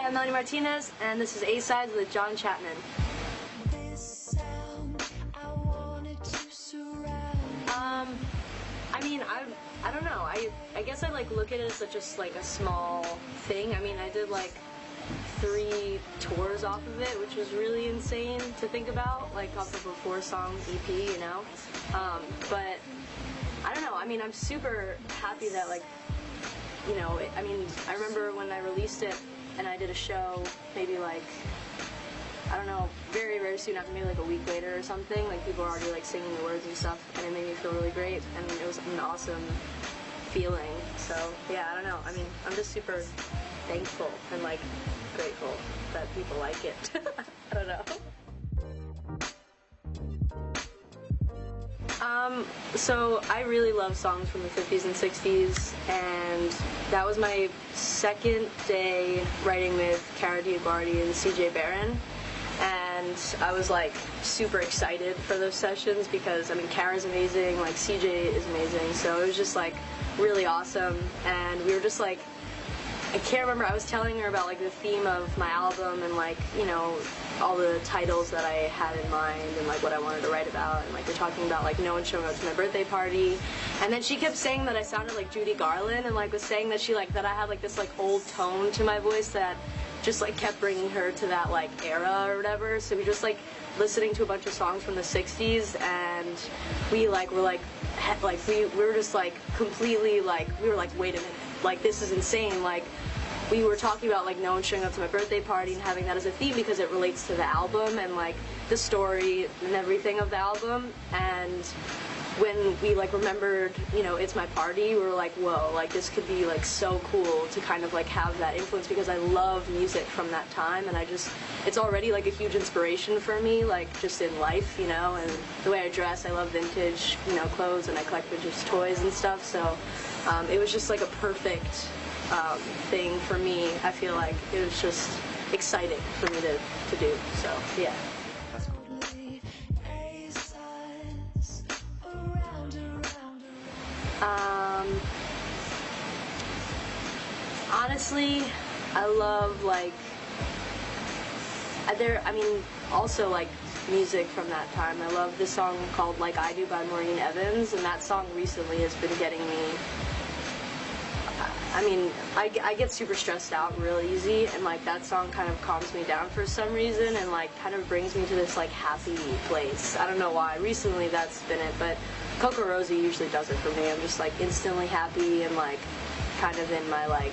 I'm Melanie Martinez, and this is A-Sides with John Chapman. I don't know. I guess I look at it as just a small thing. I mean, I did 3 tours off of it, which was really insane to think about, off of a 4-song EP, you know. But I don't know. I mean, I'm super happy that I remember when I released it and I did a show maybe I don't know, very, very soon after, maybe a week later or something, people were already singing the words and stuff, and it made me feel really great, and it was an awesome feeling. So yeah, I don't know. I mean, I'm just super thankful and grateful that people like it. I don't know. So I really love songs from the 50s and 60s, and that was my second day writing with Cara Diaguardi and CJ Barron, and I was super excited for those sessions because, I mean, Cara's amazing, CJ is amazing, so it was just really awesome, and we were just I can't remember, I was telling her about the theme of my album and you know, all the titles that I had in mind and what I wanted to write about, and we're talking about no one showing up to my birthday party, and then she kept saying that I sounded like Judy Garland, and was saying that she that I had this old tone to my voice that just kept bringing her to that era or whatever. So we just listening to a bunch of songs from the 60s, and we were we were just completely we were wait a minute, this is insane. We were talking about no one showing up to my birthday party and having that as a theme because it relates to the album and the story and everything of the album. And when we remembered, you know, It's My Party, we were whoa, this could be so cool to kind of have that influence, because I love music from that time, and it's already a huge inspiration for me, just in life, you know, and the way I dress. I love vintage, you know, clothes, and I collect vintage toys and stuff, so it was just a perfect thing for me. I feel it was just exciting for me to do, so yeah. That's cool. Honestly, I love also music from that time. I love this song called Like I Do by Maureen Evans, and that song recently has been getting me, I mean, I get super stressed out real easy, and that song kind of calms me down for some reason, and kind of brings me to this happy place. I don't know why. Recently that's been it, but Coco Rosie usually does it for me. I'm just instantly happy and kind of in my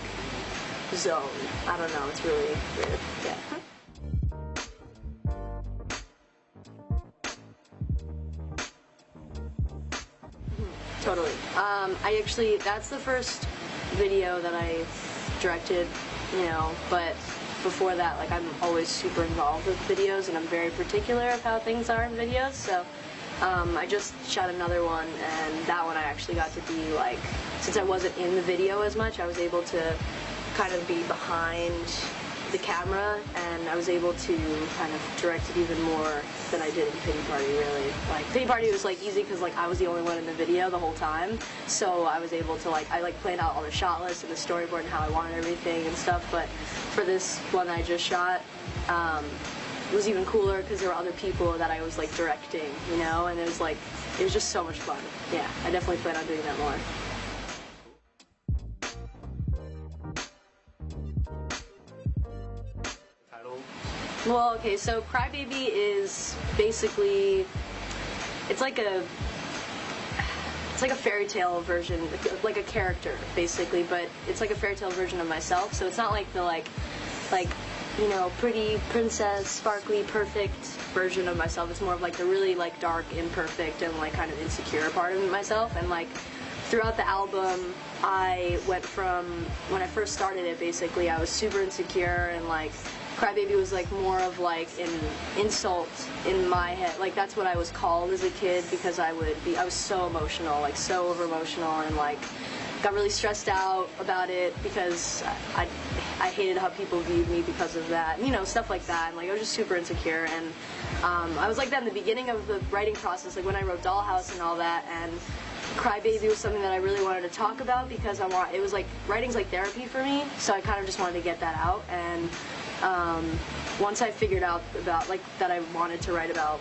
zone. I don't know, it's really weird. Yeah. Totally. That's the first video that I directed, you know, but before that, I'm always super involved with videos, and I'm very particular of how things are in videos, so I just shot another one, and that one I actually got to be since I wasn't in the video as much, I was able to kind of be behind the camera, and I was able to kind of direct it even more than I did in Pity Party, really. Pity Party was easy because I was the only one in the video the whole time, so I was able to I planned out all the shot lists and the storyboard and how I wanted everything and stuff. But for this one I just shot, it was even cooler because there were other people that I was directing, you know, and it was just so much fun. Yeah, I definitely plan on doing that more. Well, okay, so Crybaby is basically, it's like a fairy tale version, like a character, basically, but it's a fairy tale version of myself, so it's not the you know, pretty princess, sparkly, perfect version of myself. It's more of the really dark, imperfect, and kind of insecure part of myself, and throughout the album, I went from, when I first started it, basically, I was super insecure, and Crybaby was more of an insult in my head. That's what I was called as a kid, because I was so emotional, so over emotional, and got really stressed out about it because I hated how people viewed me because of that, you know, stuff like that, and I was just super insecure, and I was like that in the beginning of the writing process, when I wrote Dollhouse and all that, and Crybaby was something that I really wanted to talk about because it was writing's therapy for me, so I kind of just wanted to get that out, and once I figured out about, like, that I wanted to write about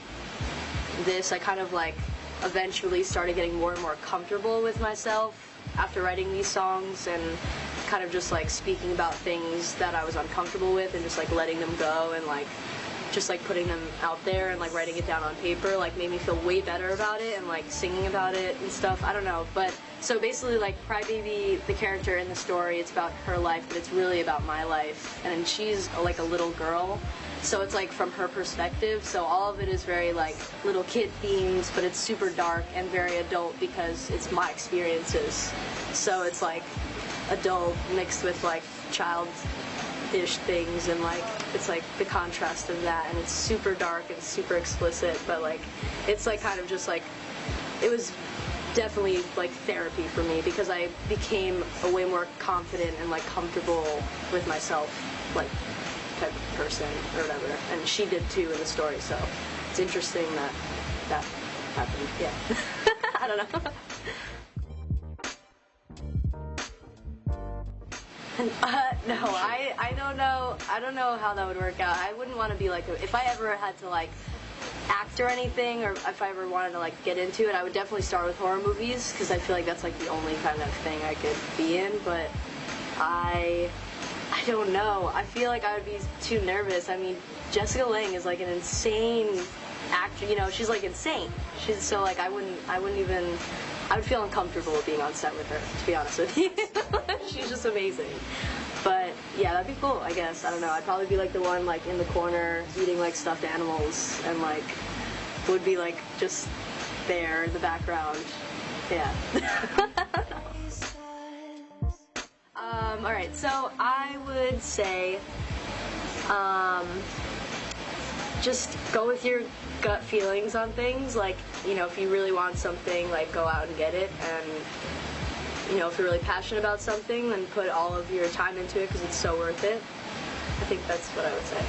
this, I kind of, like, eventually started getting more and more comfortable with myself after writing these songs, and kind of just, like, speaking about things that I was uncomfortable with and just, like, letting them go, and, like, just, like, putting them out there and, like, writing it down on paper, like, made me feel way better about it, and, like, singing about it and stuff. I don't know, but so basically, like, Crybaby, the character in the story, it's about her life, but it's really about my life, and she's like a little girl, so it's like from her perspective, so all of it is very like little kid themes, but it's super dark and very adult because it's my experiences, so it's like adult mixed with like childish things, and like it's like the contrast of that, and it's super dark and super explicit, but like it's like kind of just like, it was definitely like therapy for me because I became a way more confident and like comfortable with myself, like type of person or whatever, and she did too in the story, so it's interesting that that happened. Yeah. I don't know. No, I don't know how that would work out. I wouldn't want to be like, if I ever had to like act or anything, or if I ever wanted to like get into it, I would definitely start with horror movies because I feel like that's like the only kind of thing I could be in. But I don't know. I feel like I would be too nervous. I mean, Jessica Lange is like an insane actor. You know, she's like insane. She's so like I would feel uncomfortable being on set with her, to be honest with you. She's just amazing. But yeah, that'd be cool, I guess. I don't know. I'd probably be like the one like in the corner eating like stuffed animals and like would be like just there in the background. Yeah. Alright, so I would say just go with your gut feelings on things. Like, you know, if you really want something, like go out and get it, and you know, if you're really passionate about something, then put all of your time into it because it's so worth it. I think that's what I would say.